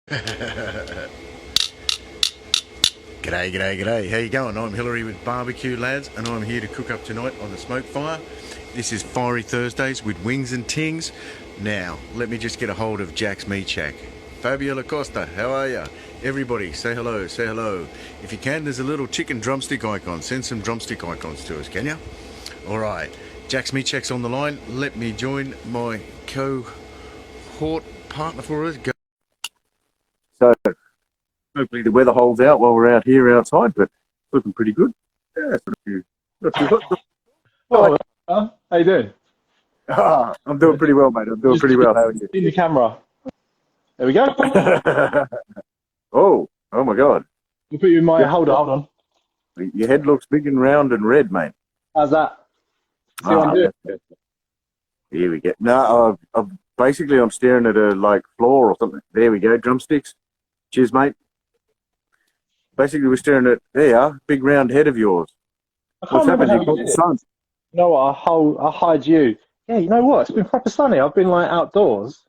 G'day, g'day, g'day. How you going? I'm Hillary with Barbecue Lads, and I'm here to cook up tonight on the SmokeFire. This is Fiery Thursdays with Wings and Tings. Now, let me just get a hold of Jack's Meat Shack. Fabio Lacosta, how are ya? Everybody, say hello, say hello. If you can, there's a little chicken drumstick icon. Send some drumstick icons to us, can ya? All right, Jack's Meat Shack's on the line. Let me join my cohort partner for us. Go. So hopefully the weather holds out while we're out here outside, but it's looking pretty good. Yeah, it's not too hot. Oh, how you doing? I'm doing pretty well, mate. I'm doing pretty well. How are you? In the camera. There we go. oh my God. We'll put you in my hold on. Your head looks big and round and red, mate. How's that? See what I'm doing? Here we go. No, I'm staring at a floor or something. There we go. Drumsticks. Cheers, mate. Basically, we're staring at big round head of yours. What's happened? You got the sun. You know what? I'll hide you. Yeah, you know what? It's been proper sunny. I've been outdoors.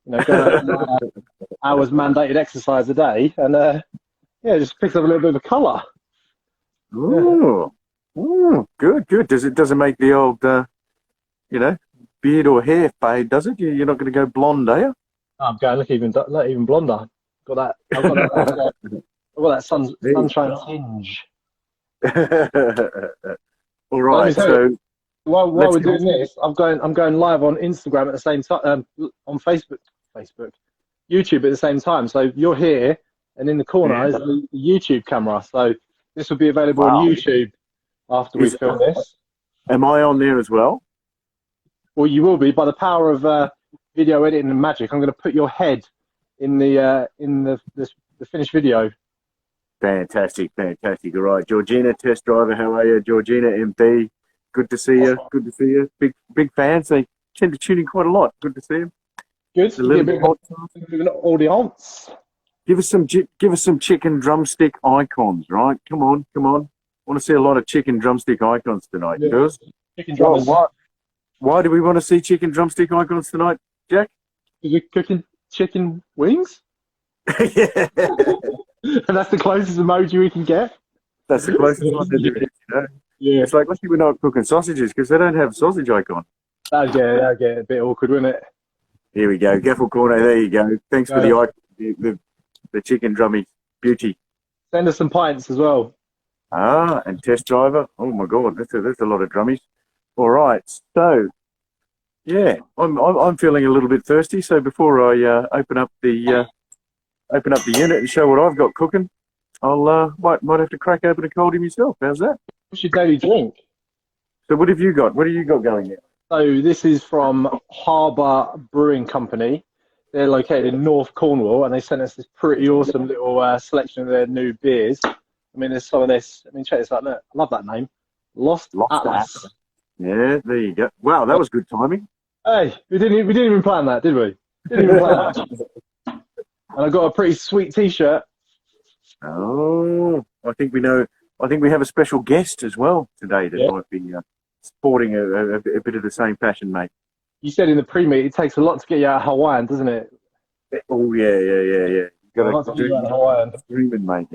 Going hours mandated exercise a day, and just picks up a little bit of colour. Oh, good. Does it make the old, beard or hair fade? Does it? You're not going to go blonde, are you? I'm going look even blonder. I've got that sunshine tinge. All right. So while we're doing this, I'm going live on Instagram at the same time, on Facebook, YouTube at the same time. So you're here, and in the corner is the YouTube camera. So this will be available on YouTube after we film this. Am I on there as well? Well, you will be. By the power of video editing and magic, I'm going to put your head in the finished video. Fantastic. All right, Georgina, test driver, how are you? Georgina, MP, good to see you. Big fans. They tend to tune in quite a lot. Good to see them. Good. A little bit of an audience. Give us some chicken drumstick icons, right? Come on. Want to see a lot of chicken drumstick icons tonight, girls. Chicken drummers. Why do we want to see chicken drumstick icons tonight, Jack? Is it cooking chicken wings? Yeah. And that's the closest emoji we can get. That's the closest one to do it, Yeah. It's like, lucky we're not cooking sausages because they don't have sausage icon. That'd get a bit awkward, wouldn't it? Here we go. Gaffle Corner, there you go. Thanks for the icon, the chicken drummy beauty. Send us some pints as well. And test driver. Oh my God, that's a lot of drummies. All right, so yeah, I'm feeling a little bit thirsty. So before I open up the unit and show what I've got cooking, I'll might have to crack open a coldie myself. How's that? What's your daily drink? So what have you got? What have you got going here? So this is from Harbour Brewing Company. They're located in North Cornwall, and they sent us this pretty awesome little selection of their new beers. I mean, there's some of this. I mean, check this out. Look, I love that name. Lost Atlas. Yeah, there you go. Wow, that was good timing. Hey, we didn't even plan that, did we? Didn't even plan that. And I got a pretty sweet T-shirt. Oh, I think we have a special guest as well today that might be sporting a bit of the same fashion, mate. You said in the pre-meet it takes a lot to get you out of Hawaiian, doesn't it? Oh yeah. You got to do Hawaiian. Dreaming, mate.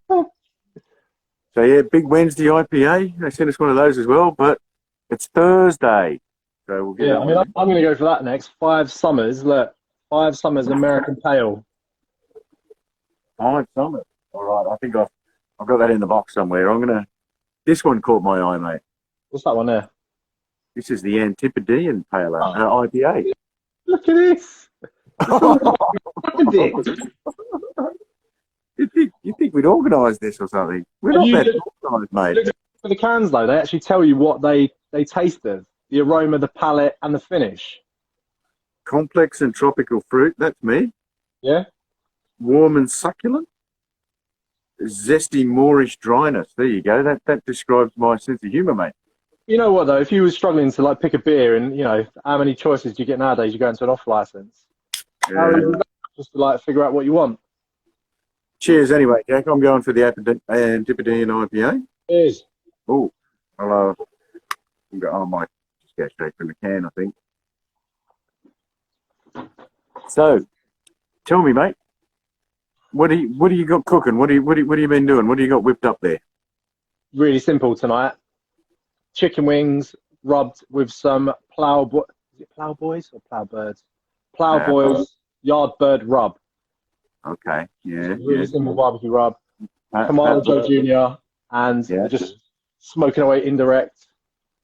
So yeah, big Wednesday IPA. They sent us one of those as well, but it's Thursday, so we'll get. Yeah, I mean, I'm going to go for that next. 5 Summers. Look, 5 Summers American Pale. 5 Summers. All right, I think I've got that in the box somewhere. This one caught my eye, mate. What's that one there? This is the Antipodean Pale IPA. Look at this. You think we'd organise this or something? We're not that organised, mate. For the cans, though, they actually tell you what they taste of. The aroma, the palate, and the finish. Complex and tropical fruit. That's me. Yeah. Warm and succulent. Zesty Moorish dryness. There you go. That describes my sense of humour, mate. You know what, though? If you were struggling to pick a beer, and how many choices do you get nowadays? You go into an off license. Yeah. Just to figure out what you want. Cheers, anyway, Jack. I'm going for the Antipodean IPA. Cheers. Oh, hello. I might just go straight from the can, I think. So, tell me, mate, What do you got cooking? What do you been doing? What do you got whipped up there? Really simple tonight. Chicken wings rubbed with some is it plough boys or plough birds? Plough boys yard bird rub. Okay, yeah. Really simple barbecue rub. Kamala Joe Jr. and they're just smoking away indirect.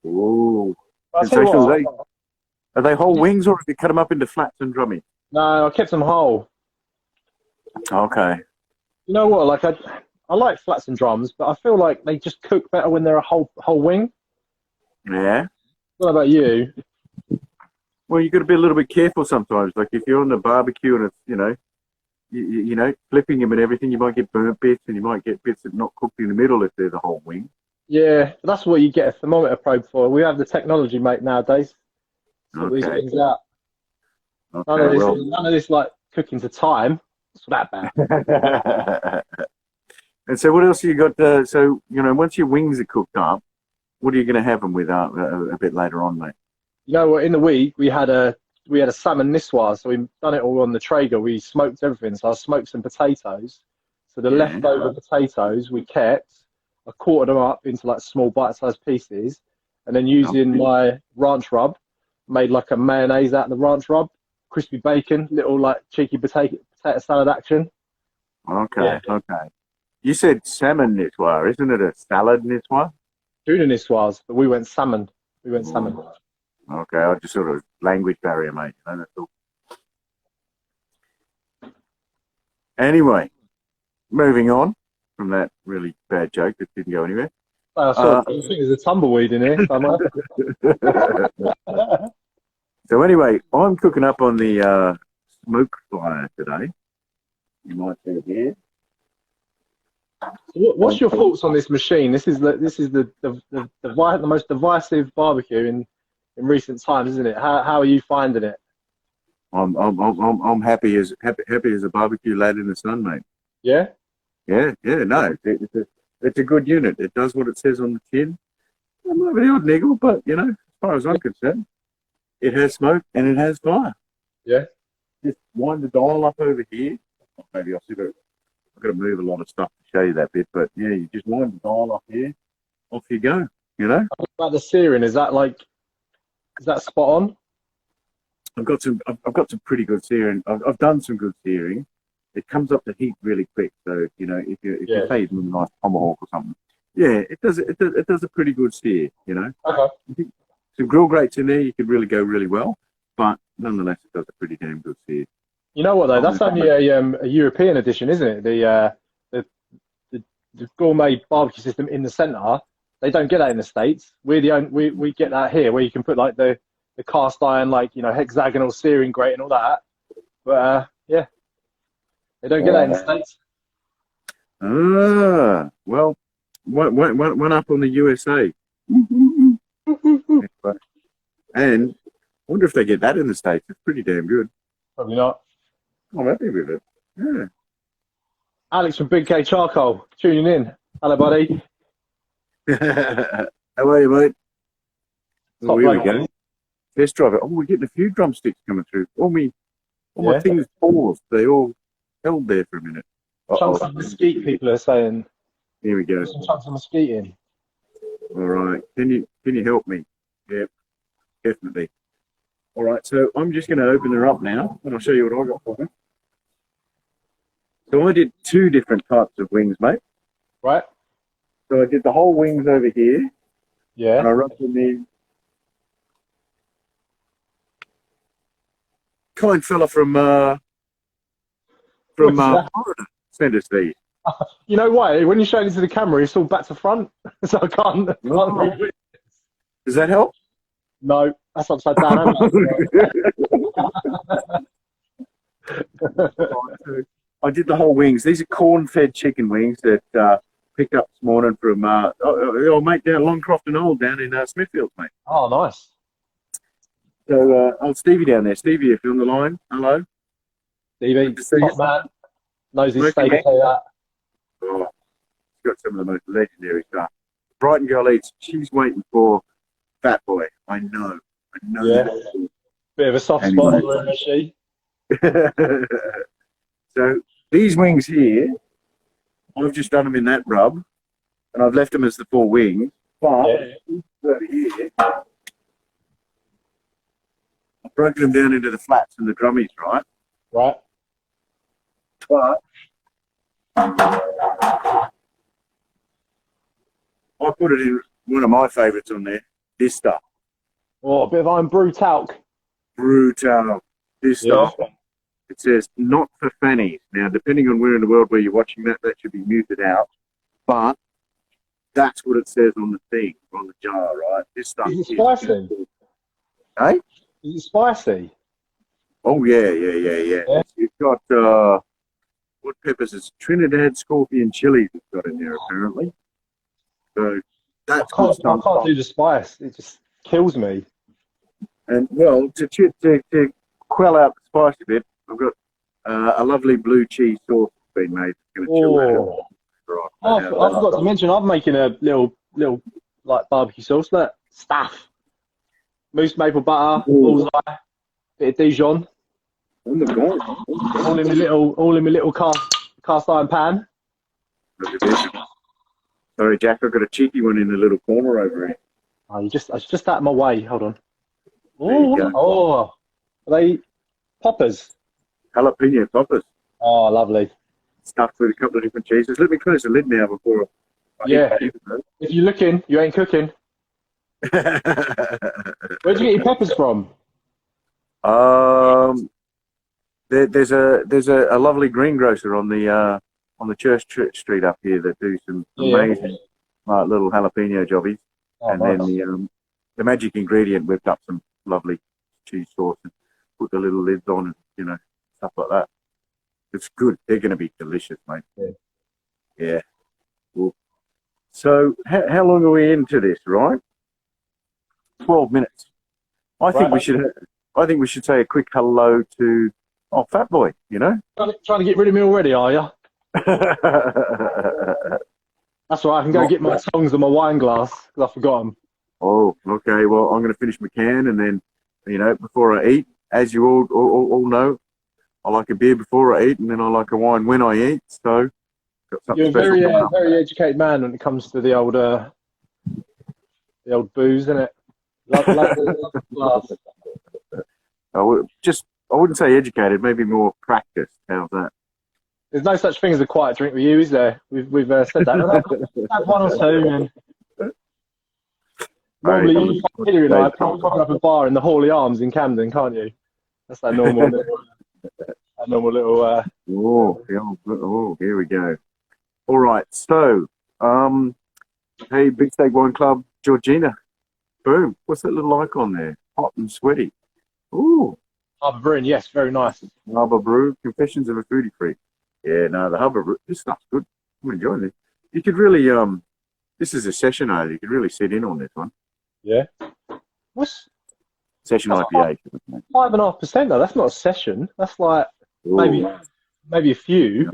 Ooh. Are they whole wings, or have you cut them up into flats and drummy? No, I kept them whole. Okay. You know what? Like I like flats and drums, but I feel like they just cook better when they're a whole wing. Yeah. What about you? Well, you got to be a little bit careful sometimes. Like if you're on the barbecue and it's, you know, flipping them and everything, you might get burnt bits, and you might get bits that are not cooked in the middle if they're the whole wing. Yeah, that's what you get a thermometer probe for. We have the technology, mate, nowadays. So these things out. Okay, None of this like cooking to time. It's that bad. And so what else you got? So, once your wings are cooked up, what are you going to have them with a bit later on, mate? You know what? In the week we had a salmon niswa, so we've done it all on the Traeger. We smoked everything. So I smoked some potatoes. So the leftover potatoes we kept. I quartered them up into like small bite-sized pieces, and then using my ranch rub, made like a mayonnaise out of the ranch rub, crispy bacon, little like cheeky potato salad action. Okay. You said salmon niswa, isn't it a salad niswa? Tuna niswas, but we went salmon. Salmon. Okay, I just sort of language barrier, mate. That's all. Anyway, moving on from that really bad joke that didn't go anywhere. I think there's a tumbleweed in here somewhere. So anyway, I'm cooking up on the SmokeFire today. You might see it here. What's your thoughts on this machine? This is the most divisive barbecue in recent times, isn't it? How are you finding it? I'm happy as a barbecue lad in the sun, mate. Yeah. Yeah. No, it's a good unit. It does what it says on the tin. I might have the odd niggle, but as far as I'm concerned, it has smoke and it has fire. Yeah. Just wind the dial up over here. Maybe I've got to move a lot of stuff to show you that bit, but yeah, you just wind the dial up here, off you go. What about the searing? Is that spot on? I've got some pretty good searing. I've done some good searing. It comes up to heat really quick, so if you say it's a nice tomahawk or something, it does a pretty good sear. Okay. Some grill grates in there, you could really go really well, but nonetheless, it does a pretty damn good sear. You know what though? That's only a European edition, isn't it? The gourmet barbecue system in the centre. They don't get that in the States. We get that here, where you can put like the cast iron, hexagonal searing grate and all that. But they don't get that in the States. Well, one up on the USA. And I wonder if they get that in the States. It's pretty damn good. Probably not. I'm happy with it. Yeah. Alex from Big K Charcoal tuning in. Hello, buddy. How are you, mate? Top here we go. Test drive it. Oh, we're getting a few drumsticks coming through. All my things paused. They all held there for a minute. Chunks of mesquite, people are saying. Here we go. Some chunks of mesquite in. All right. Can you help me? Yep, definitely. All right. So I'm just going to open her up now, and I'll show you what I got for her. So I did 2 different types of wings, mate. Right. So I did the whole wings over here. Yeah. And I rubbed them in. Kind fella from Florida sent us these. You know why? When you show it to the camera, it's all back to front, so I can't read it. Does that help? No, that's upside down. I did the whole wings. These are corn-fed chicken wings that picked up this morning from old mate down Longcroft and Old down in Smithfield, mate. Oh, nice. So old Stevie down there. Stevie, if you're on the line, hello. Stevie, top man. Knows his steak, I'll tell you that. Oh, he's got some of the most legendary stuff. Brighton girl eats. She's waiting for Fat Boy. I know. Yeah. Bit of a soft spot, isn't she? So These wings here, I've just done them in that rub, and I've left them as the 4 wings. But over here, I've broken them down into the flats and the drummies, right? Right. But I put it in one of my favourites on there. This stuff. Oh, a bit of Iron Brew talc. Brutal. This stuff. It says not for fannies. Now, depending on where in the world where you're watching that, that should be muted out. But that's what it says on the thing, on the jar, right? This stuff Is it spicy? Hey? Is it spicy? Oh, yeah. You've got, what peppers? It's Trinidad scorpion chilies it's got in there, apparently. So that's I can't do the spice. It just kills me. And, well, to quell out the spice a bit, I've got a lovely blue cheese sauce that's been made. It's going to chill that out. I forgot to mention, I'm making a little like barbecue sauce. Look, staff, mousse maple butter, bullseye, bit of Dijon. Oh my god! All in my little cast iron pan. Look at this. Sorry, Jack, I've got a cheeky one in the little corner over here. Oh, it's just out of my way. Hold on. Are they poppers? Jalapeno poppers. Oh, lovely. Stuffed with a couple of different cheeses. Let me close the lid now before I if you're looking, you ain't cooking. Where'd you get your peppers from? There's a lovely greengrocer on the Church Street up here that do some amazing little jalapeno jobbies. And nice. then the magic ingredient whipped up some lovely cheese sauce and put the little lids on and stuff like that. It's good. They're going to be delicious, mate. Yeah. Cool. So how long are we into this, right? 12 minutes. I think we should say a quick hello to Fat Boy, Trying to get rid of me already, are you? That's right, I can go get my tongs and my wine glass because I forgot them. Oh, okay. Well, I'm going to finish my can and then, before I eat, as you all know, I like a beer before I eat and then I like a wine when I eat. So, got something you're special. a very educated man when it comes to the old booze, isn't it? Love glass. I wouldn't say educated, maybe more practiced. How's that? There's no such thing as a quiet drink with you, is there? We've said that. Have one or two. And normally, Hilary and I can pop up a bar in the Hawley Arms in Camden, can't you? That's that normal little. Oh, here we go. All right, so, hey, Big Steak Wine Club, Georgina. Boom. What's that little icon there? Hot and sweaty. Ooh. Harbour Brewing, yes, very nice. Harbour Brew, Confessions of a Foodie Freak. Yeah, no, the Harbour Brew, this stuff's good. I'm enjoying this. You could really, this is a session ale. You could really sit in on this one. Yeah. What's session IPA? 5.5% though. That's not a session. That's like maybe a few.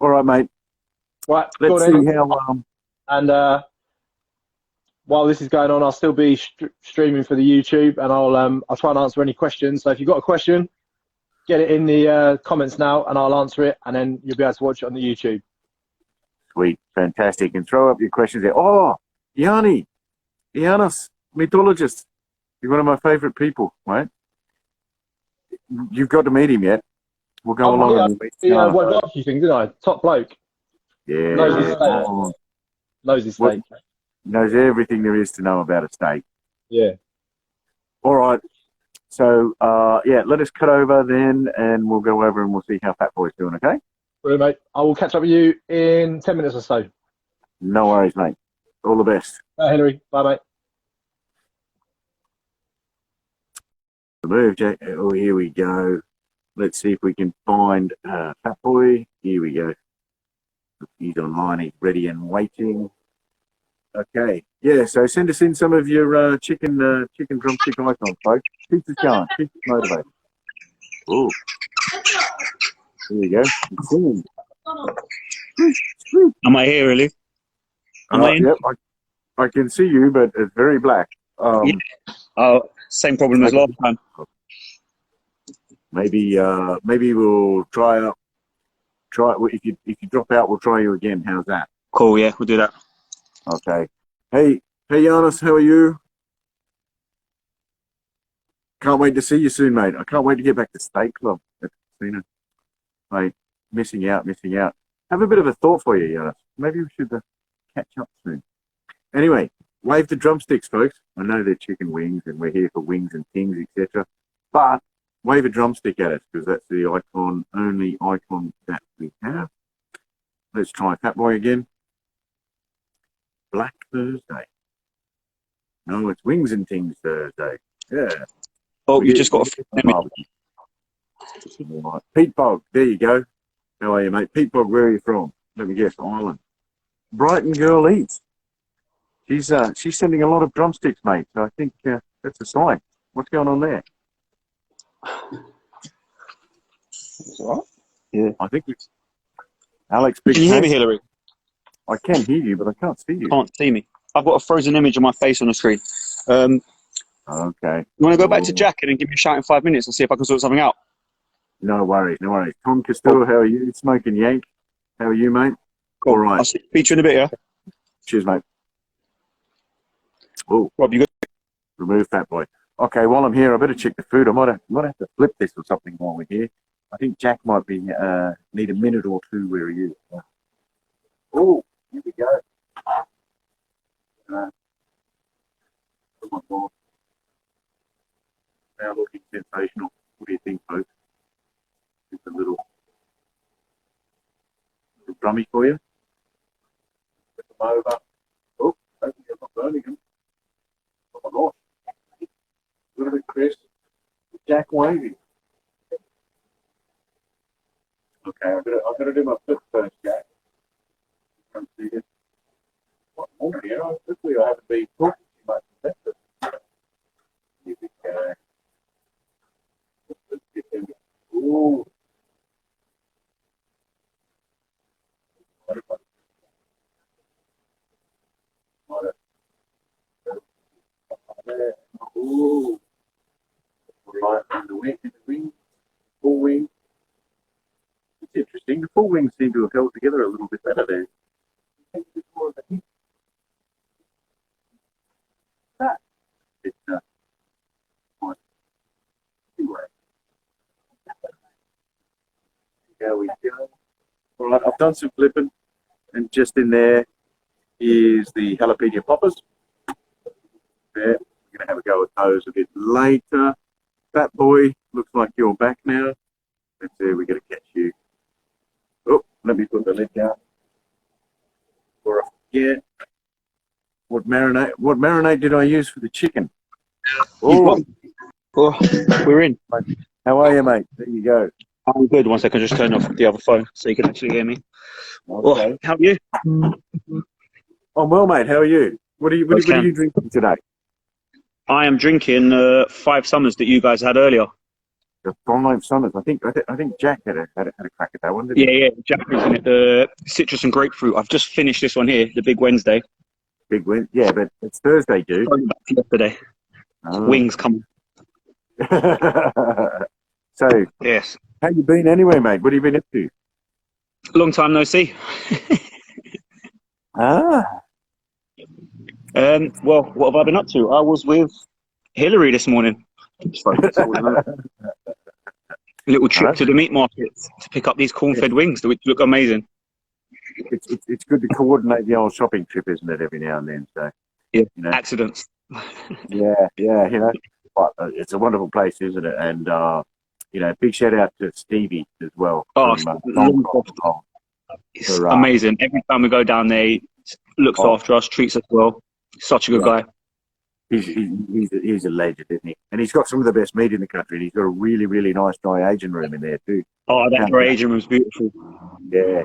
All right, mate. Right, let's see how. And while this is going on, I'll still be streaming for the YouTube, and I'll try and answer any questions. So if you've got a question, get it in the comments now, and I'll answer it, and then you'll be able to watch it on the YouTube. Sweet, fantastic, and throw up your questions there. Oh, Giannis, mythologist. You're one of my favourite people, mate. You've got to meet him yet. We'll go along and meet him. What barbecue thing, didn't I? Top bloke. Yeah. Knows his steak. Knows everything there is to know about a steak. Yeah. All right. So, let us cut over then, and we'll go over and we'll see how Fat Boy's doing, okay? Brilliant, mate. I will catch up with you in 10 minutes or so. No worries, mate. All the best. Bye, Hilary. Bye, mate. Move, Jack. Oh, here we go. Let's see if we can find Fat Boy. Here we go. He's online. He's ready and waiting. Okay. Yeah, so send us in some of your chicken drumstick icons, folks. Keep us going. Keep us motivated. Oh. Here you go. It's singing. Am I here, really? Yep, I can see you, but it's very black. Yeah. Oh, same problem as last time. Maybe we'll try if you drop out, we'll try you again. How's that? Cool, yeah, we'll do that. Okay. Hey, Giannis, how are you? Can't wait to see you soon, mate. I can't wait to get back to State Club at the casino. Mate, missing out. Have a bit of a thought for you, Giannis. Maybe we should catch up soon. Anyway, wave the drumsticks, folks. I know they're chicken wings, and we're here for wings and things, etc. But wave a drumstick at us, because that's the only icon that we have. Let's try Fat Boy again. Black Thursday. No, it's Wings and Tings Thursday. Yeah. Oh, you just got a Pete Bog, there you go. How are you, mate? Pete Bog, where are you from? Let me guess, Ireland. Brighton Girl Eats. She's sending a lot of drumsticks, mate. So I think that's a sign. What's going on there? What? Yeah. I think it's Alex. Big Can you hear me, Case. Hillary? I can hear you, but I can't see you. Can't see me. I've got a frozen image of my face on the screen. Okay. You want to go back to Jack and then give me a shout in 5 minutes and see if I can sort something out? No worries. Tom Castillo, how are you? Smoking Yank. How are you, mate? Cool. All right. I'll speak to you in a bit, yeah? Cheers, mate. Oh, Rob, you good? remove Fat Boy. Okay, while I'm here, I better check the food. I might have to flip this or something while we're here. I think Jack might be need a minute or two where he is. Oh, here we go. Oh my God. Now looking sensational. What do you think, folks? Just a little drummy for you. Put them over. Oh, hopefully I'm not burning them. Oh my gosh. A little bit crisp. Jack wavy. Okay, I've got to do my flip first, Jack. Come see you. What more here? Hopefully I haven't been talking too much. That's it. Here we go. Let's get them. Ooh. Ooh. Right on the wing, full wing. It's interesting. The full wings seem to have held together a little bit better there. More of a hit. It's quite anyway. There we go. All right, I've done some flipping, and just in there is the jalapeno poppers. There, we're going to have a go at those a bit later. Fat Boy, looks like you're back now. Let's see, we're going to catch you. Oh, let me put the lid down. Before I forget. What marinade did I use for the chicken? Oh, We're in. how are you, mate? There you go. I'm good. 1 second, just turn off the other phone so you can actually hear me. Okay. Oh, how are you? I'm well, mate. How are you? What are you drinking today? I am drinking 5 Summers that you guys had earlier. The 5 Summers. I think Jack had a crack at that one, didn't he? Yeah, Jack drinking it. The citrus and grapefruit. I've just finished this one here, the Big Wednesday. Big win. Yeah, but it's Thursday, dude. Going back to yesterday. Oh. Wings coming. So, Yes. how you been anyway, mate? What have you been up to? Long time no see. Ah. Well, what have I been up to? I was with Hillary this morning. Little trip to the meat market to pick up these corn-fed wings, which look amazing. It's good to coordinate the old shopping trip, isn't it? Every now and then. So Yeah, you know. accidents. Yeah. You know, but it's a wonderful place, isn't it? And you know, big shout out to Stevie as well. Oh, from, it's amazing. Every time we go down there, he looks after us, treats us well. Such a good guy. He's a legend, isn't he? And he's got some of the best meat in the country. And he's got a really, really nice dry aging room in there too. Oh, that dry aging room's beautiful. Yeah,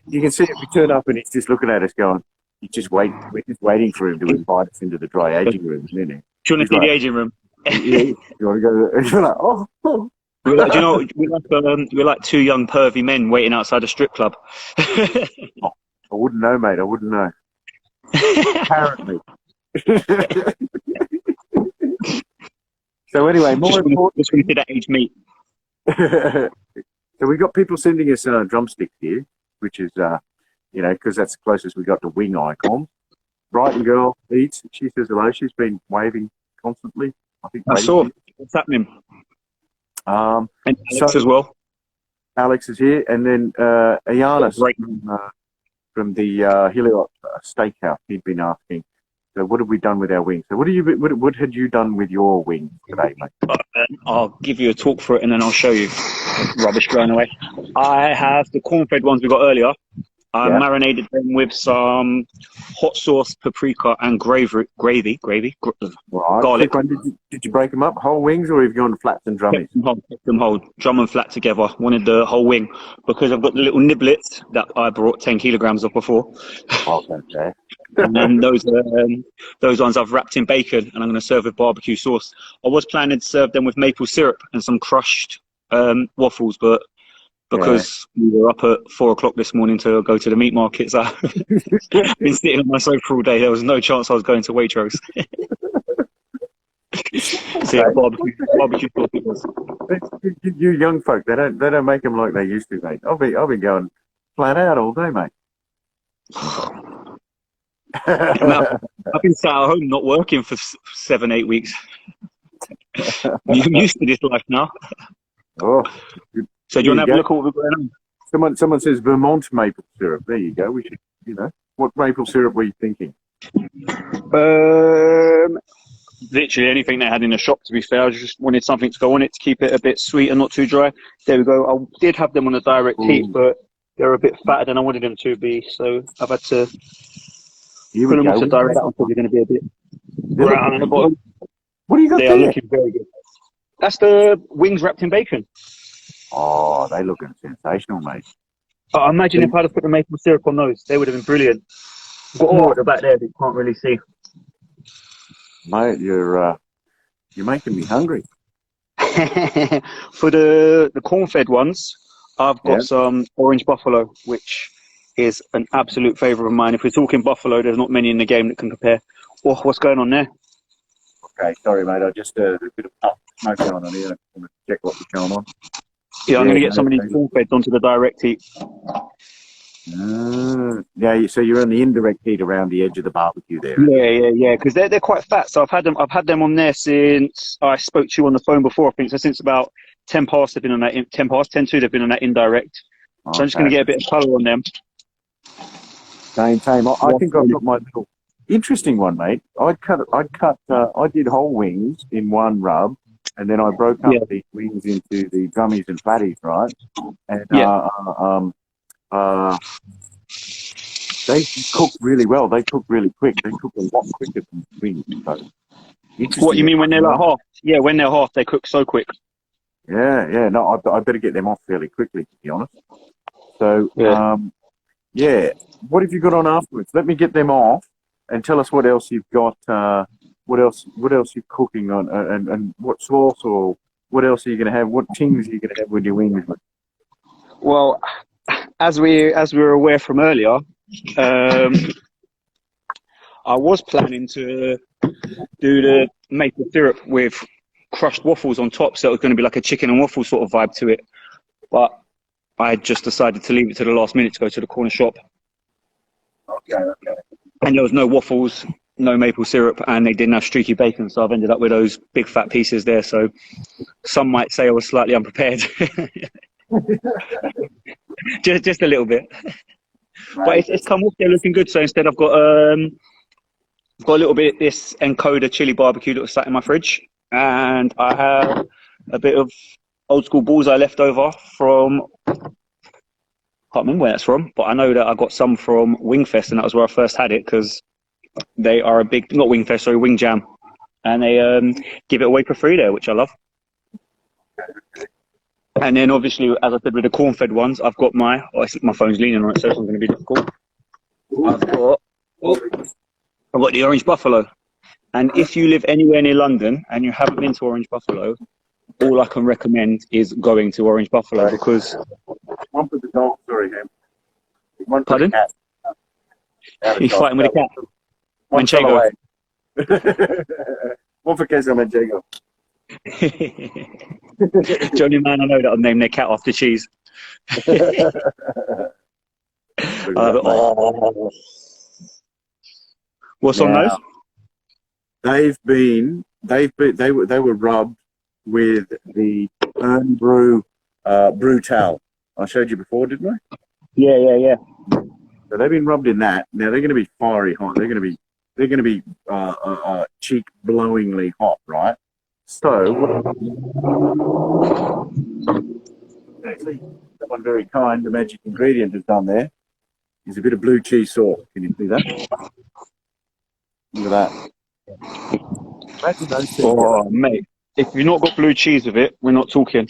you can see it. We turn up and he's just looking at us, going, "We're just waiting for him to invite us into the dry aging room, isn't he?" Do you want to see the aging room? Yeah, you want to go? And you're like, oh. Do you know, we're like 2 young pervy men waiting outside a strip club. I wouldn't know, mate. I wouldn't know. Apparently. So anyway, more important. Just want to see that age meat. So we got people sending us drumsticks here, which is, because that's the closest we got to wing icon. Brighton girl eats. She says hello. She's been waving constantly. I think. I saw. What's happening? And Alex as well. Alex is here, and then Ayana from the Heliot Steakhouse. He'd been asking. So what have we done with our wings? So what had you done with your wings today, mate? I'll give you a talk for it and then I'll show you. Rubbish going away. I have the corn-fed ones we got earlier. I marinated them with some hot sauce, paprika, and gravy, garlic. Did you break them up, whole wings, or have you gone flats and drummies? Kept them whole, drum and flat together. Wanted the whole wing because I've got the little niblets that I brought 10 kilograms of before. Okay. And then those ones I've wrapped in bacon, and I'm going to serve with barbecue sauce. I was planning to serve them with maple syrup and some crushed waffles, but because we were up at 4 o'clock this morning to go to the meat markets, I've been sitting on my sofa all day. There was no chance I was going to Waitrose. So yeah, barbecue sauce it was. You young folk, they don't make them like they used to, mate. I've been going flat out all day, mate. I've been sat at home not working for 7-8 weeks. I'm used to this life now. Oh, so do you want to have a look at what we're going on? Someone says Vermont maple syrup. There you go. We should, what maple syrup were you thinking? Literally anything they had in the shop, to be fair. I just wanted something to go on it to keep it a bit sweet and not too dry. There we go. I did have them on a direct heat, but they're a bit fatter than I wanted them to be, so I've had to put them on to direct. I'm probably going to be a bit brown on the bottom. What do you got there? They are looking very good. That's the wings wrapped in bacon. Oh, they looking sensational, mate. I imagine if I'd have put the maple syrup on those, they would have been brilliant. Got more at the back there that you can't really see. Mate, you're making me hungry. For the corn-fed ones, I've got some orange buffalo, which is an absolute favourite of mine. If we're talking buffalo, there's not many in the game that can compare. Oh, what's going on there? Okay, sorry, mate. I just a bit of smoke going on here. I want to check what's going on. Yeah, I'm going to get some of these corn-feds onto the direct heat. So you're on the indirect heat around the edge of the barbecue there. Yeah, because they're quite fat. So I've had them on there since I spoke to you on the phone before. I think so. Since about 10 past, they've been on that. 10 past, 10 to, they've been on that indirect. So I'm just going to get a bit of colour on them. Same. I think I've got my little interesting one, mate. I did whole wings in one rub, and then I broke up the wings into the drummies and fatties, right? And they cook really well. They cook really quick. They cook a lot quicker than wings. So, what you mean when they're like half? Yeah, when they're half, they cook so quick. Yeah. No, I better get them off fairly quickly, to be honest. So, what have you got on afterwards? Let me get them off and tell us what else you've got. What else you're cooking on, and what sauce or what else are you going to have? What tings are you going to have with your wings? Well, as we were aware from earlier, I was planning to do the maple syrup with crushed waffles on top, so it was going to be like a chicken and waffle sort of vibe to it. But I just decided to leave it to the last minute to go to the corner shop. Okay. And there was no waffles, no maple syrup, and they didn't have streaky bacon, so I've ended up with those big fat pieces there. So some might say I was slightly unprepared. just a little bit. But it's come off there looking good. So instead I've got a little bit of this Encoder chili barbecue that was sat in my fridge, and I have a bit of old school bullseye left over from, can't remember where that's from, but I know that I got some from Wingfest, and that was where I first had it, because they are a big, not Wingfest, sorry, Wing Jam, and they give it away for free there, which I love. And then obviously, as I said, with the corn-fed ones, I've got my phone's leaning on it, so it's not going to be difficult. I've got the orange buffalo. And if you live anywhere near London and you haven't been to Orange Buffalo, all I can recommend is going to Orange Buffalo, because... One for the dog, sorry, Ham. One for Pardon? the cat. You're fighting with a cat? Manchego. One for Queso Manchego. The only man I know that'll name their cat after cheese. Oh. What's on those? They were rubbed with the Earn Brew Brutal. I showed you before, didn't I? Yeah. So they've been rubbed in that. Now they're going to be fiery hot. They're going to be cheek blowingly hot, right? So actually, someone very kind, the magic ingredient has done there is a bit of blue cheese sauce. Can you see that? Look at that. Imagine those things. Oh, mate. If you've not got blue cheese with it, we're not talking.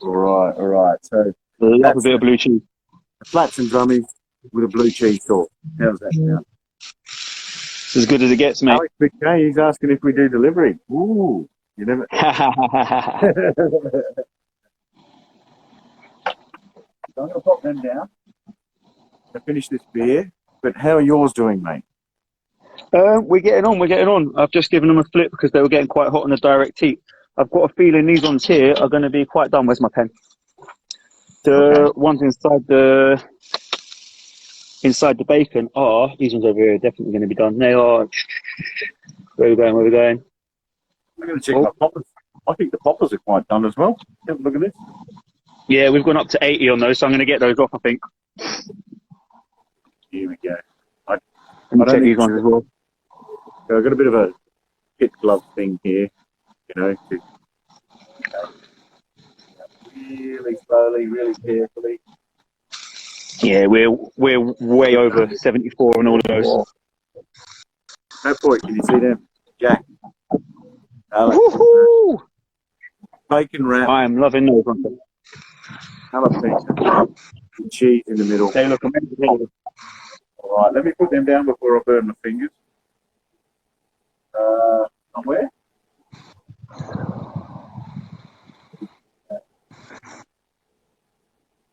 All right. So Love a bit of blue cheese. Flats and drummies with a blue cheese sauce. How's that now? It's as good as it gets, mate. Alex McKay, he's asking if we do delivery. Ooh, you never. I'm going to pop them down to finish this beer. But how are yours doing, mate? We're getting on. I've just given them a flip because they were getting quite hot on the direct heat. I've got a feeling these ones here are going to be quite done. Where's my pen? The ones inside the bacon are, these ones over here are definitely going to be done. They are. Where are we going? I'm going to check my poppers. I think the poppers are quite done as well. Have a look at this. Yeah, we've gone up to 80 on those, so I'm going to get those off, I think. Here we go. I don't check these ones as well. So I've got a bit of a kit glove thing here, you know, to really slowly, really carefully. Yeah, we're way over 74 on all of those. No point, can you see them? Jack. Alex. Woohoo! Bacon wrap. I am loving those ones. Jalapeno. Cheese in the middle. They look amazing. All right, let me put them down before I burn my fingers. Somewhere.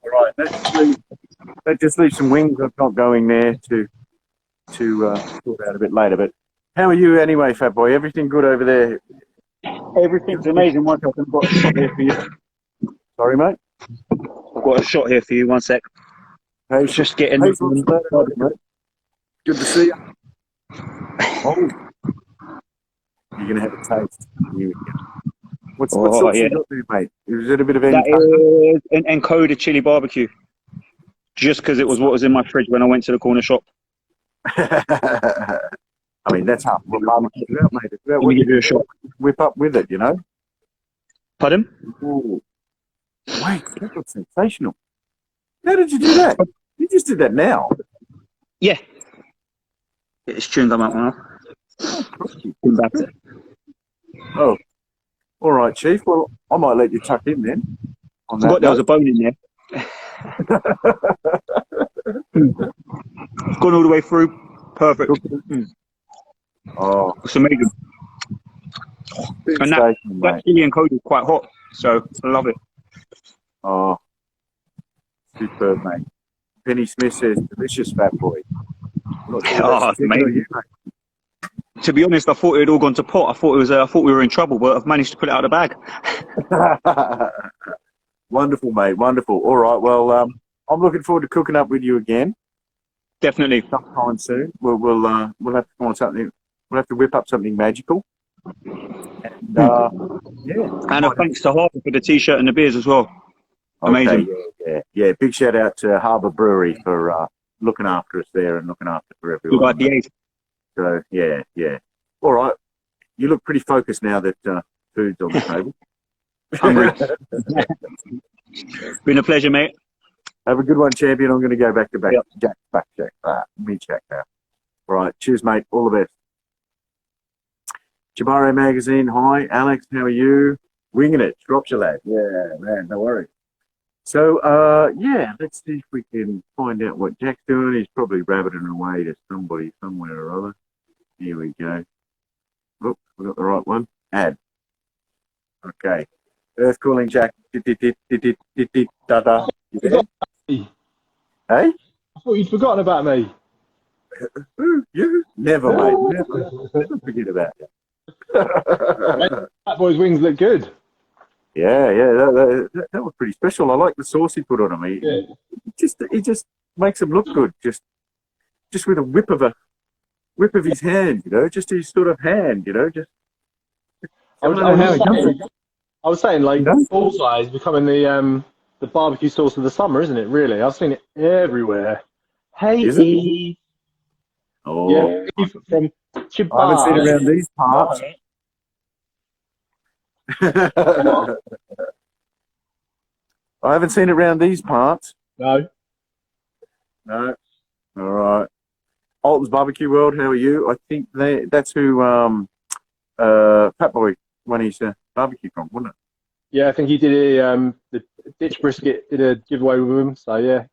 All right, let's just leave some wings I've got going there to sort out a bit later. But how are you anyway, Fat Boy? Everything good over there? Everything's amazing. One second, I've got a shot here for you. Sorry, mate. I've got a shot here for you. 1 sec. Hey, Just getting. hey, mate. Good to see you. Oh, you're gonna have a taste. Here we go. What's sauce you got there, mate? Is it a bit of that is an encoder chili barbecue? Just because it was what was in my fridge when I went to the corner shop. I mean, that's half what barbecue is about, mate. It's about Let what me give you you a shot. whip up with it, you know? Pardon? Ooh. Wait, that looks sensational. How did you do that? You just did that now. Yeah. It's chewing gum out now. Oh, all right, Chief. Well, I might let you tuck in then. On Forgot there was a bone in there. It's gone all the way through. Perfect. Oh, It's amazing. And that chili encoder is quite hot, so I love it. Oh, superb, mate. Penny Smith says, delicious, Fat Boy. Oh, it's amazing. To be honest, I thought it had all gone to pot. I thought we were in trouble, but I've managed to put it out of the bag. Wonderful, mate. Wonderful. All right. Well, I'm looking forward to cooking up with you again. Definitely. Sometime soon. We'll have to find something. We'll have to whip up something magical. And And a thanks to Harbour for the t-shirt and the beers as well. Amazing. Okay, yeah. Big shout out to Harbour Brewery for looking after us there and looking after for everyone. Good IPAs. So yeah. All right. You look pretty focused now that food's on the table. Hungry. Been a pleasure, mate. Have a good one, champion. I'm going to go back to back. Yep. Jack. Me check now. All right. Cheers, mate. All the best. Jabari Magazine. Hi, Alex. How are you? Winging it. Drops your lad. Yeah, man. No worries. So, let's see if we can find out what Jack's doing. He's probably rabbiting away to somebody somewhere or other. Here we go. Oops, we got the right one. Add. Okay. Earth calling Jack. Da-da. Yeah. Hey? I thought you'd forgotten about me. You? Never, mate. Never forget about you. That boy's wings look good. Yeah, yeah, that was pretty special. I like the sauce he put on them. He just makes them look good. Just with a whip of his hand, you know, just his sort of hand, you know. Just I don't know how he does it. I was saying, like, You know? bullseye is becoming the barbecue sauce of the summer, isn't it? Really, I've seen it everywhere. Hey, Is it? Eve. Oh, Yeah, Eve from I haven't Chipotle. seen it around these parts. I haven't seen it around these parts. No. No. All right. Alton's Barbecue World, how are you? I think that's who Pat Boy won his barbecue from, wasn't it? Yeah, I think he did the ditch brisket did a giveaway with him. So yeah,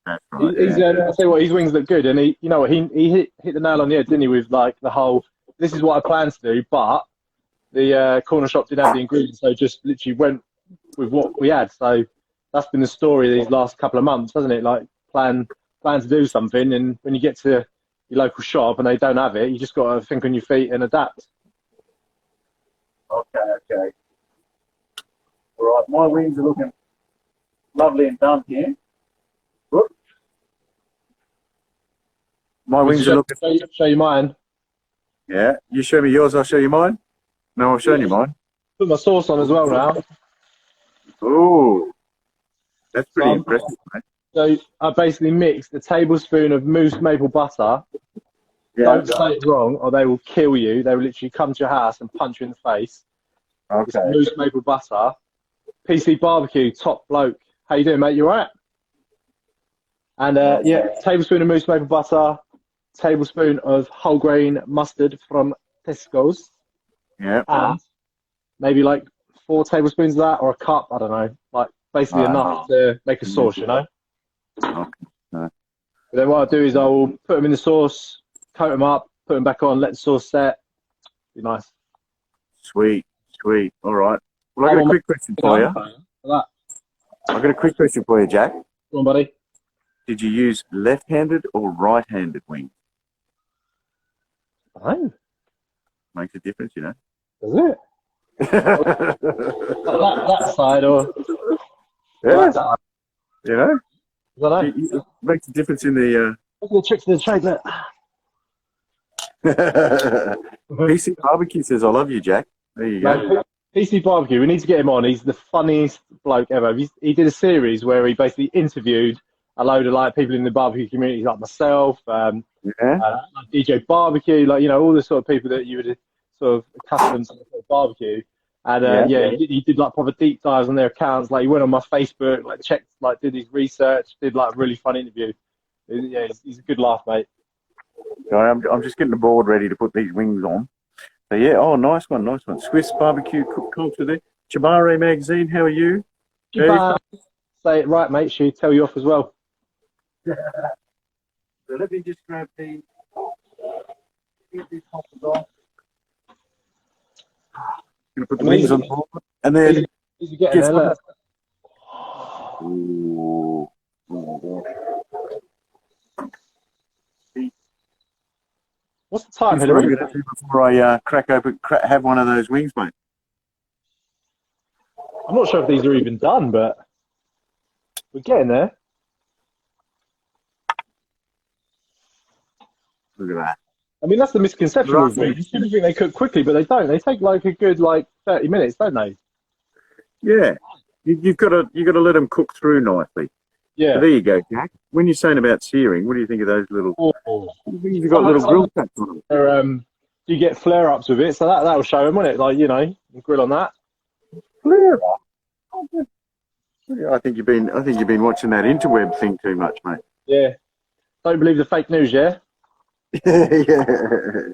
That's right. he's I tell you what, his wings look good, and he, you know what, he hit the nail on the head, didn't he? With like the whole, this is what I planned to do, but the corner shop didn't have the ingredients, so just literally went with what we had. So that's been the story these last couple of months, hasn't it? Like plan to do something, and when you get to your local shop and they don't have it, you just got to think on your feet and adapt. Okay. All right, my wings are looking lovely and done here. Whoop. My wings are looking. Show you mine. Yeah, you show me yours, I'll show you mine. No, I've shown you mine. Put my sauce on as well now. Oh, that's pretty impressive, mate. So I basically mixed a tablespoon of mousse maple butter. Yeah. Don't say it wrong, or they will kill you. They will literally come to your house and punch you in the face. It's Okay. mousse maple butter. PC Barbecue, top bloke. How you doing, mate? You all right? And yeah, tablespoon of mousse maple butter, tablespoon of whole grain mustard from Tesco's, Yeah. and maybe like 4 tablespoons of that, or a cup. I don't know. Like basically enough to make a sauce, you know. Okay. But then what I'll do is I'll put them in the sauce, coat them up, put them back on, let the sauce set. Be nice. Sweet. All right. Well, I got a quick question for you. I've got a quick question for you, Jack. Come on, buddy. Did you use left-handed or right-handed wing? Oh, Makes a difference, you know. does it? that side or Yeah, that side? you know, I don't know. it makes a difference in the. Look at the tricks of the trade. Look. PC Barbecue says, "I love you, Jack." There you go. Man, PC Barbecue, we need to get him on. He's the funniest bloke ever. He did a series where he basically interviewed a load of like people in the barbecue community, like myself, Yeah. like DJ Barbecue, like, you know, all the sort of people that you would sort of accustomed to barbecue. And he did like proper deep dives on their accounts. Like he went on my Facebook, like checked, like did his research, did like a really fun interview. Yeah, he's a good laugh, mate. I'm just getting the board ready to put these wings on. So yeah, nice one. Swiss barbecue cook culture there. Chibare magazine, how are you? Say it right, mate. She'll tell you off as well. So let me just grab these. Get these hoppers off. Gonna put the wings on the board, and then. Easy getting there, look. Ooh. Oh my gosh. What's the time, That's what I'm Hillary? going to do before I have one of those wings, mate. I'm not sure if these are even done, but we're getting there. Look at that. I mean, that's the misconception with wings. People think they cook quickly, but they don't. They take like a good 30 minutes, don't they? Yeah, you've got to let them cook through nicely. Yeah. So there you go, Jack. When you're saying about searing, what do you think of those little? Oh. You've got little grill cuts on them. You get flare ups with it, so that'll show them, won't it? Like, you know, you grill on that. Flare up. Yeah, I think you've been watching that interweb thing too much, mate. Yeah. Don't believe the fake news, yeah. Yeah.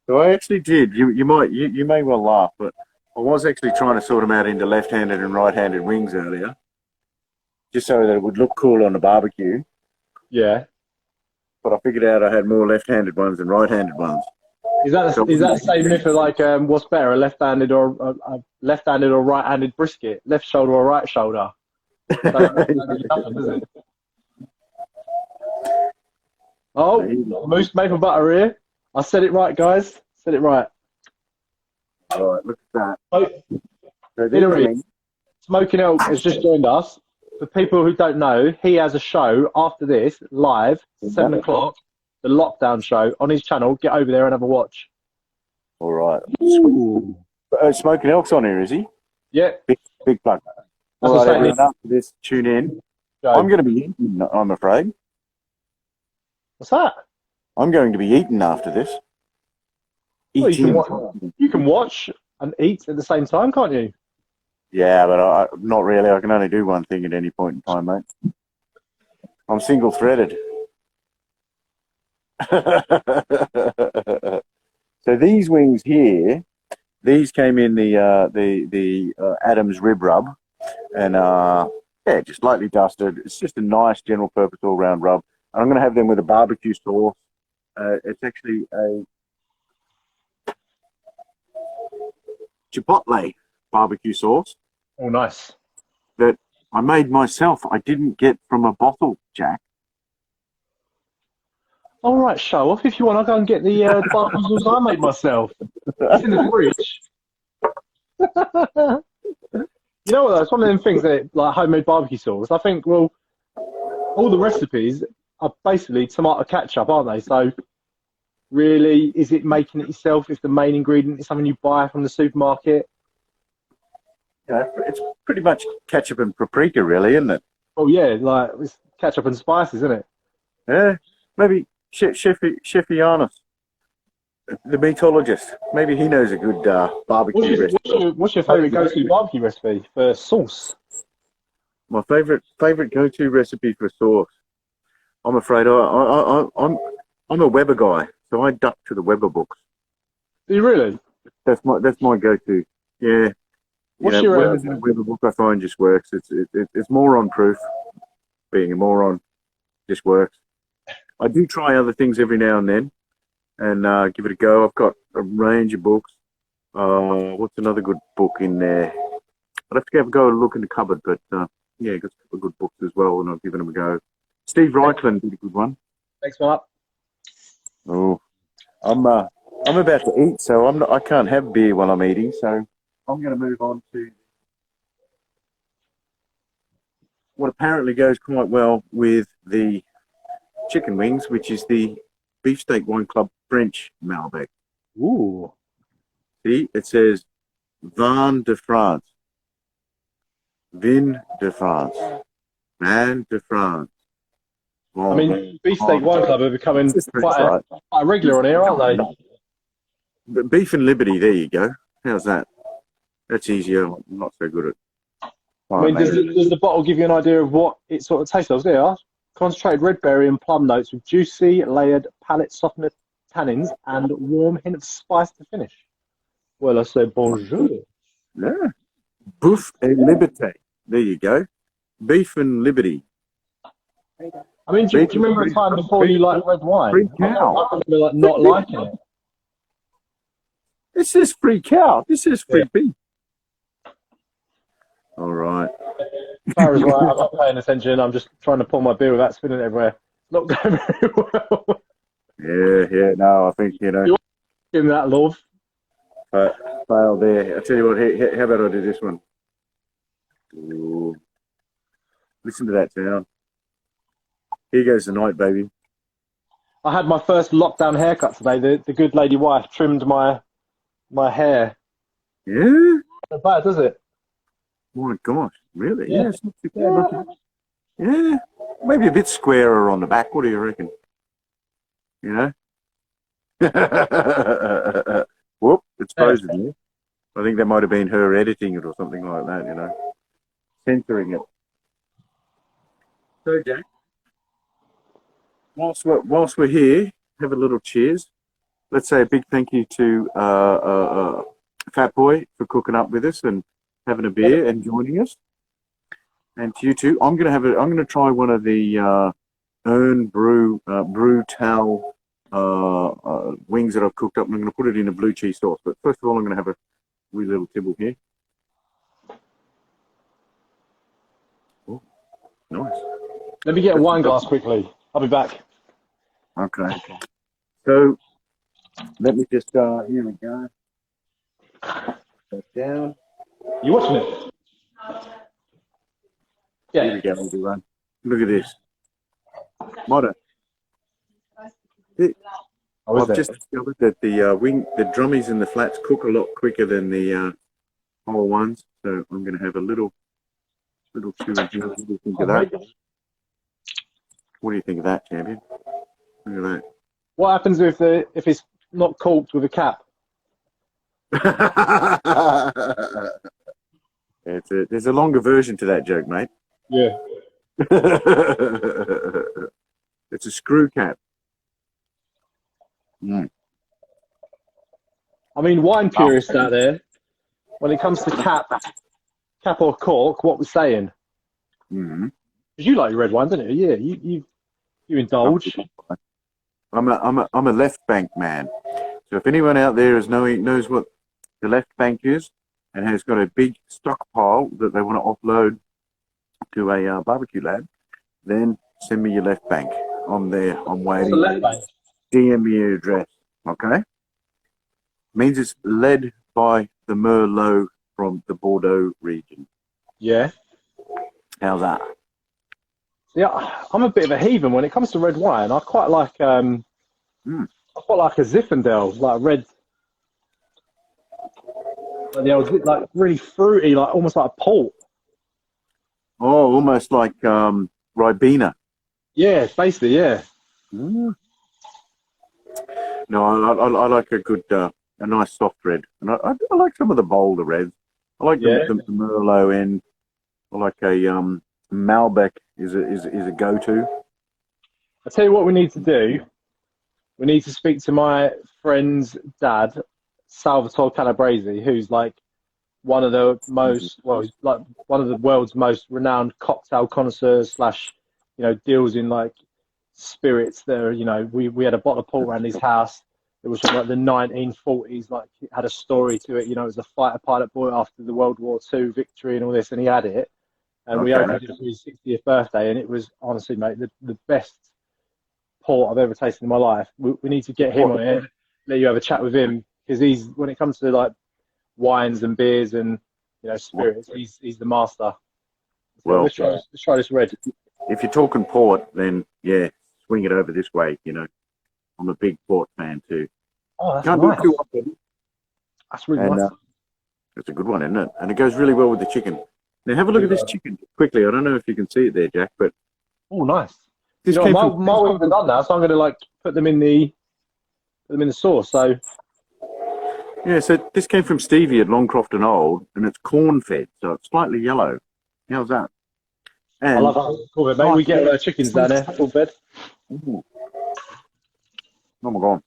So I actually did. You may well laugh, but I was actually trying to sort them out into left-handed and right-handed wings earlier, just so that it would look cool on the barbecue. Yeah. But I figured out I had more left-handed ones than right-handed ones. Is that the same myth of like what's better, a left-handed or right-handed brisket, left shoulder or right shoulder? Nothing, oh, mousse maple butter here. I said it right, guys. Said it right. All right, look at that. Oh, So these Hillary, wings, Smoking Elk has just joined us. For people who don't know, he has a show after this, live, 7 o'clock, the lockdown show on his channel. Get over there and have a watch. all right. Ooh. Smoking Elk's on here, is he? Yeah. Big plug. All right, everyone, after this, tune in. I'm going to be eating, I'm afraid. What's that? I'm going to be eating after this. Well, Eating. you can watch and eat at the same time, can't you? Yeah, but not really. I can only do one thing at any point in time, mate. I'm single-threaded. So these wings here, these came in the Adams rib rub, and yeah, just lightly dusted. It's just a nice general purpose all-round rub. And I'm going to have them with a barbecue sauce. It's actually a chipotle barbecue sauce. Oh, nice. That I made myself. I didn't get from a bottle, Jack. All right, show off. If you want, I'll go and get the barbecue sauce I made myself. It's in the fridge. You know what, though? It's one of them things that, like homemade barbecue sauce. I think, well, all the recipes are basically tomato ketchup, aren't they? So, really, is it making it yourself if the main ingredient is something you buy from the supermarket? Yeah, it's pretty much ketchup and paprika, really, isn't it? Oh, yeah, like it's ketchup and spices, isn't it? Yeah, maybe Chef Giannis, the meatologist. Maybe he knows a good barbecue recipe. What's your favourite go-to barbecue recipe for sauce? My favourite go-to recipe for sauce. I'm afraid I'm a Weber guy, so I duck to the Weber books. Do you really? That's my go-to. Yeah. What's your Weber book I find just works. It's moron proof. Being a moron just works. I do try other things every now and then, and give it a go. I've got a range of books. What's another good book in there? I'd have to go and look in the cupboard, but yeah, got a couple of good books as well, and I've given them a go. Steve Reichland did a good one. Thanks, Mark. Oh, I'm about to eat, so I can't have beer while I'm eating, so I'm going to move on to what apparently goes quite well with the chicken wings, which is the Beefsteak Wine Club French Malbec. Ooh. See, it says Vin de France. Vin de France. Man de France. I mean, Beefsteak Wine Club are becoming quite regular on here, aren't they? Beef and Liberty, there you go. How's that? That's easier. I'm not so good at. I mean, does the bottle give you an idea of what it sort of tastes like? There, concentrated red berry and plum notes with juicy, layered, palate softener tannins and warm hint of spice to finish. Well, I say bonjour. Yeah. Bouffe et Liberté. There you go. Beef and Liberty. I mean, do you remember a time before you liked red wine? Free cow. I remember like not liking it. This is free cow. This is free beef. All right. Farrah's right. I'm not paying attention. I'm just trying to pour my beer without spilling it everywhere. Not going very well. Yeah. No, I think, You're giving that love. Fail there. I tell you what, how about I do this one? Ooh. Listen to that sound. Here goes the night, baby. I had my first lockdown haircut today. The good lady wife trimmed my hair. Yeah? Not bad, does it? My gosh, really? Yeah, it's not too bad. Yeah, maybe a bit squarer on the back. What do you reckon? You know? Whoop, it's frozen here. I think that might have been her editing it or something like that, censoring it. So, Jack, whilst we're here, have a little cheers. Let's say a big thank you to Fat Boy for cooking up with us and having a beer and joining us, and to you too. I'm gonna try one of the Earn Brew Tal wings that I've cooked up, and I'm gonna put it in a blue cheese sauce. But first of all, I'm gonna have a wee little tibble here. Oh, nice. Let me get a wine glass quickly. I'll be back. Okay. So let me just here we go. Put down. You watching it? Here Yeah. we go, everyone. Look at this. Modern. Oh, is I've it? just discovered that the drummies and the flats cook a lot quicker than the whole ones. So I'm going to have a little chew in here. What do you think of that? What do you think of that, champion? Look What happens if it's not corked with a cap? at that. There's a longer version to that joke, mate. Yeah. It's a screw cap. Mm. I mean, wine purists out there, when it comes to cap or cork, what we're saying? Mm. Because you like your red wine, don't you? Yeah, you indulge. I'm a left bank man. So if anyone out there knows what the left bank is and has got a big stockpile that they want to offload to a barbecue lab, then send me your left bank. I'm there. I'm waiting. What's the left bank? DM me your address. Okay. Means it's led by the Merlot from the Bordeaux region. Yeah. How's that? Yeah, I'm a bit of a heathen when it comes to red wine. I quite like I quite like a Zinfandel, like red, like the old, like really fruity, like almost like a port. Oh, almost like Ribena. Yeah, basically, yeah. Mm. No, I like a good, a nice soft red, and I like some of the bolder reds. I like the Merlot end. I like a Malbec is a go-to. I tell you what we need to do. We need to speak to my friend's dad, Salvatore Calabrese, who's like one of the most, well, he's like one of the world's most renowned cocktail connoisseurs slash, deals in like spirits. There, we had a bottle of port around his house. It was from like the 1940s. Like it had a story to it. It was a fighter pilot bought it after the World War II victory and all this, and he had it. And we opened it for his 60th birthday, and it was honestly, mate, the best port I've ever tasted in my life. We need to get him on here, let you have a chat with him, because when it comes to like wines and beers and spirits, he's the master. So Well, let's try this red. if you're talking port, then yeah, swing it over this way. I'm a big port fan too. Oh, that's Can't nice. do it too often. That's really nice. It's a good one, isn't it? And it goes really well with the chicken. Now have a look at this chicken quickly. I don't know if you can see it there, Jack, but Oh, nice. this My came from wings are done now, so I'm going to like put them in the sauce. So so this came from Stevie at Longcroft and Old, and it's corn fed, so it's slightly yellow. How's that? And I love that. Cool, mate. We get all our chickens down there, full fed. Ooh. Oh my god.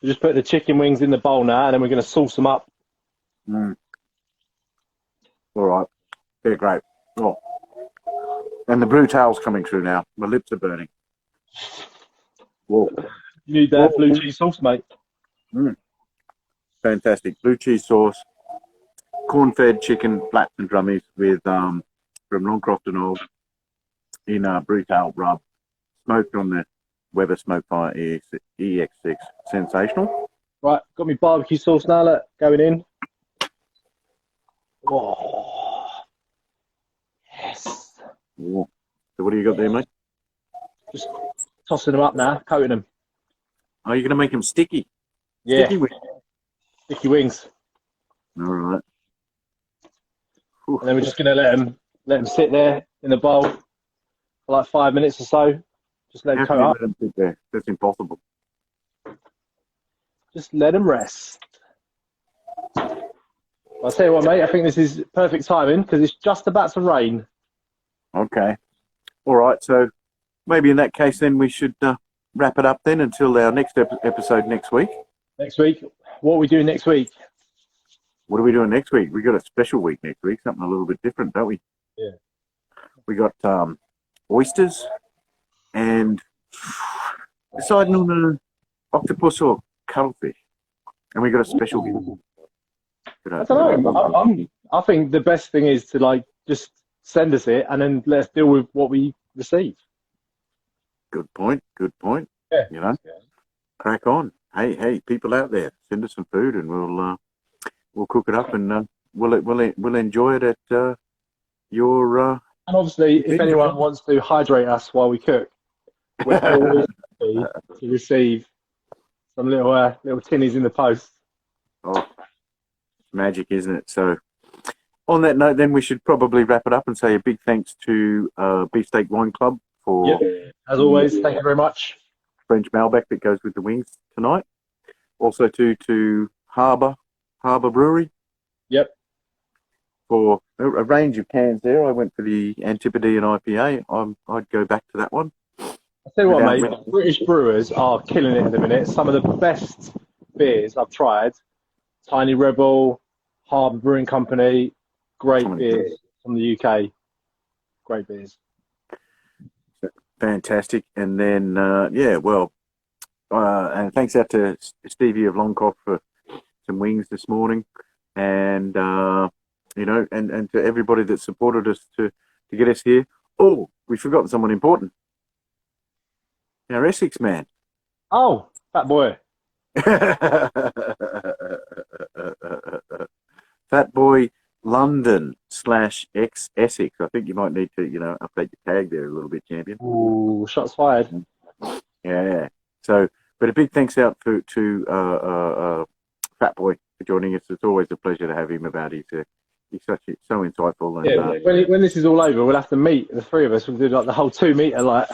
We just put the chicken wings in the bowl now, and then we're going to sauce them up. Mm. All right. They're great. Oh. And the Brutal's coming through now. My lips are burning. Whoa. You need that blue cheese sauce, mate. Mm. Fantastic. Blue cheese sauce, corn-fed chicken, flats and drummies with from Longcroft and Old in Brutal rub, smoked on the Weber SmokeFire EX6. Sensational. Right, got me barbecue sauce now. Look, going in. Oh, yes. Whoa. So what do you got there, mate? Just tossing them up now, coating them. Are you going to make them sticky? Yeah. Sticky with. Sticky wings. All right. And then we're just going to let them sit there in the bowl for like 5 minutes or so. Just let them How can coat you up. let them sit there? That's impossible. Just let them rest. I'll tell you what, mate, I think this is perfect timing because it's just about to rain. Okay. All right. So maybe in that case, then we should wrap it up then until our next episode next week. Next week, what are we doing next week? What are we doing next week? We got a special week next week, something a little bit different, don't we? Yeah. We got oysters and deciding on an octopus or cuttlefish, and we got a special week. I don't know. I think the best thing is to like just send us it and then let's deal with what we receive. Good point. Good point. Yeah. Crack on. Hey, people out there, send us some food and we'll cook it up and we'll enjoy it at your. And obviously, if anyone wants to hydrate us while we cook, we're always happy to receive some little tinnies in the post. Oh, magic, isn't it? So, on that note, then we should probably wrap it up and say a big thanks to Beefsteak Wine Club for, as always, thank you very much. French Malbec that goes with the wings tonight. Also to Harbour Brewery. Yep. For a range of cans there. I went for the Antipodean IPA. I'd go back to that one. I'll tell you what, mate, British brewers are killing it at the minute. Some of the best beers I've tried. Tiny Rebel, Harbour Brewing Company, great beers from the UK. Great beers. Fantastic. And then, and thanks out to Stevie of Longcock for some wings this morning. And, and to everybody that supported us to get us here. Oh, we've forgotten someone important. Our Essex man. Oh, Fat Boy. Fat Boy London /ex Essex. I think you might need to, update your tag there a little bit, champion. Ooh, shots fired. Yeah. So, but a big thanks out to Fat Boy for joining us. It's always a pleasure to have him about. He's so insightful. And, when this is all over, we'll have to meet the three of us. We'll do like the whole 2 meter, like.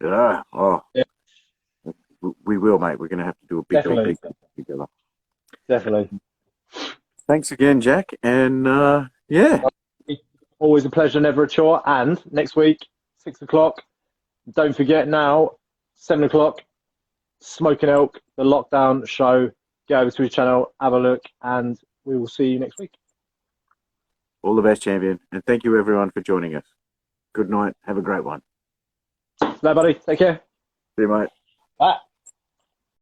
Yeah. We will, mate. We're going to have to do a big together. Definitely. Thanks again, Jack. And always a pleasure, never a chore. And next week, 6 o'clock. Don't forget now, 7 o'clock, Smoking Elk, the lockdown show. Go over to his channel, have a look, and we will see you next week. All the best, champion. And thank you, everyone, for joining us. Good night. Have a great one. Bye, buddy. Take care. See you, mate. Bye.